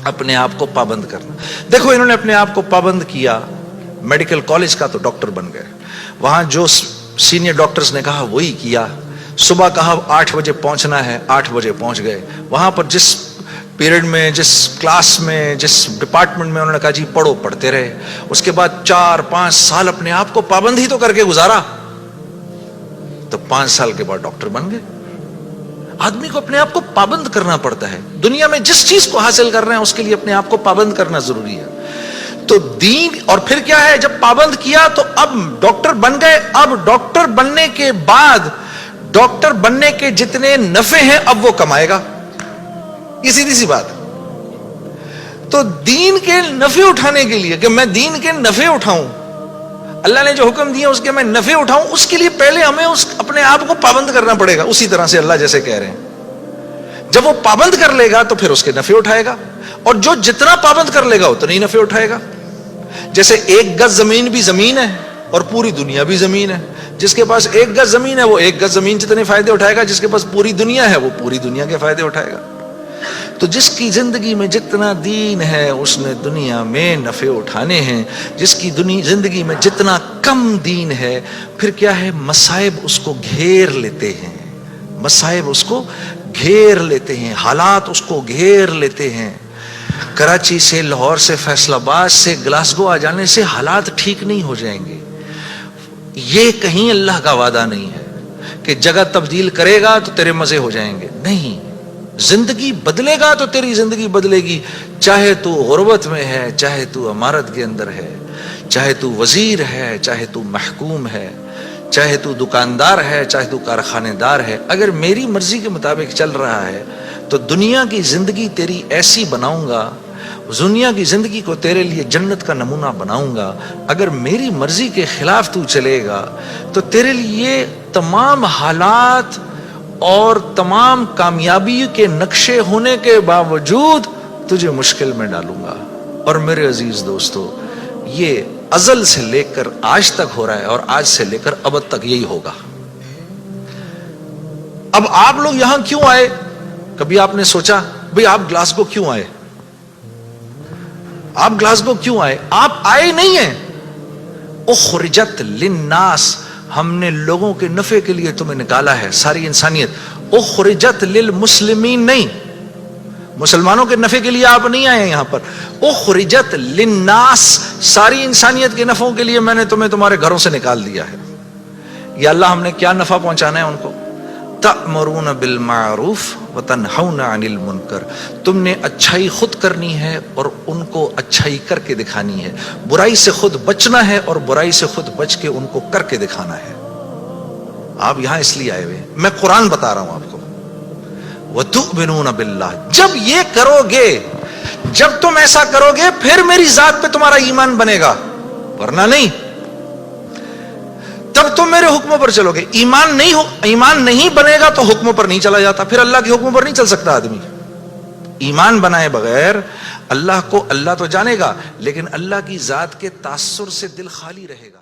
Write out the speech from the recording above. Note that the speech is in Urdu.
اپنے آپ کو پابند کرنا. دیکھو انہوں نے اپنے آپ کو پابند کیا, میڈیکل کالج کا تو ڈاکٹر بن گئے, وہاں جو سینئر ڈاکٹرز نے کہا وہی کیا, صبح کہا 8 بجے پہنچنا ہے 8 بجے پہنچ گئے, وہاں پر جس پیریڈ میں, جس کلاس میں, جس ڈپارٹمنٹ میں انہوں نے کہا جی پڑھو, پڑھتے رہے. اس کے بعد 4-5 سال اپنے آپ کو پابند ہی تو کر کے گزارا, تو 5 سال کے بعد ڈاکٹر بن گئے. آدمی کو اپنے آپ کو پابند کرنا پڑتا ہے. دنیا میں جس چیز کو حاصل کر رہے ہیں اس کے لیے اپنے آپ کو پابند کرنا ضروری ہے. تو دین, اور پھر کیا ہے, جب پابند کیا تو اب ڈاکٹر بن گئے. اب ڈاکٹر بننے کے بعد ڈاکٹر بننے کے جتنے نفع ہیں اب وہ کمائے گا. یہ سیدھی سی بات. تو دین کے نفع اٹھانے کے لیے, کہ میں دین کے نفع اٹھاؤں, اللہ نے جو حکم دیا اس کے میں نفع اٹھاؤں, اس کے لیے پہلے ہمیں اپنے آپ کو پابند کرنا پڑے گا. اسی طرح سے اللہ جیسے کہہ رہے ہیں, جب وہ پابند کر لے گا تو پھر اس کے نفع اٹھائے گا, اور جو جتنا پابند کر لے گا اتنا ہی نفع اٹھائے گا. جیسے 1 گز زمین بھی زمین ہے اور پوری دنیا بھی زمین ہے. جس کے پاس 1 گز زمین ہے وہ 1 گز زمین جتنے فائدے اٹھائے گا, جس کے پاس پوری دنیا ہے وہ پوری دنیا کے فائدے اٹھائے گا. تو جس کی زندگی میں جتنا دین ہے اس نے دنیا میں نفع اٹھانے ہیں. جس کی زندگی میں جتنا کم دین ہے, پھر کیا ہے, مصائب اس کو گھیر لیتے ہیں, مصائب اس کو گھیر لیتے ہیں, حالات اس کو گھیر لیتے ہیں. کراچی سے, لاہور سے, فیصل آباد سے گلاسگو آ جانے سے حالات ٹھیک نہیں ہو جائیں گے. یہ کہیں اللہ کا وعدہ نہیں ہے کہ جگہ تبدیل کرے گا تو تیرے مزے ہو جائیں گے. نہیں, زندگی بدلے گا تو تیری زندگی بدلے گی. چاہے تو غربت میں ہے, چاہے تو امارت کے اندر ہے, چاہے تو وزیر ہے, چاہے تو محکوم ہے, چاہے تو دکاندار ہے, چاہے تو کارخانے دار ہے, اگر میری مرضی کے مطابق چل رہا ہے تو دنیا کی زندگی تیری ایسی بناؤں گا, دنیا کی زندگی کو تیرے لیے جنت کا نمونہ بناؤں گا. اگر میری مرضی کے خلاف تو چلے گا تو تیرے لیے تمام حالات اور تمام کامیابی کے نقشے ہونے کے باوجود تجھے مشکل میں ڈالوں گا. اور میرے عزیز دوستو, یہ ازل سے لے کر آج تک ہو رہا ہے, اور آج سے لے کر ابد تک یہی ہوگا. اب آپ لوگ یہاں کیوں آئے؟ کبھی آپ نے سوچا بھئی آپ گلاسگو کیوں آئے؟ آپ گلاسگو کیوں آئے؟ آپ آئے نہیں ہیں. اخرجت للناس, ہم نے لوگوں کے نفع کے لیے تمہیں نکالا ہے, ساری انسانیت. اخرجت للمسلمین نہیں, مسلمانوں کے نفع کے لیے آپ نہیں آئے یہاں پر. اخرجت للناس, ساری انسانیت کے نفعوں کے لیے میں نے تمہیں تمہارے گھروں سے نکال دیا ہے. یا اللہ ہم نے کیا نفع پہنچانا ہے ان کو؟ تأمرون بالمعروف وتنہون عن المنکر, تم نے اچھائی خود کرنی ہے اور ان کو اچھائی کر کے دکھانی ہے. برائی سے خود بچنا ہے اور برائی سے خود بچ کے ان کو کر کے دکھانا ہے. آپ یہاں اس لیے آئے ہوئے, میں قرآن بتا رہا ہوں آپ کو. وتؤمنون باللہ, جب یہ کرو گے, جب تم ایسا کرو گے پھر میری ذات پہ تمہارا ایمان بنے گا, ورنہ نہیں. تب تم میرے حکموں پر چلو گے. ایمان نہیں بنے گا تو حکموں پر نہیں چلا جاتا, پھر اللہ کے حکموں پر نہیں چل سکتا آدمی. ایمان بنائے بغیر اللہ کو اللہ تو جانے گا, لیکن اللہ کی ذات کے تاثر سے دل خالی رہے گا.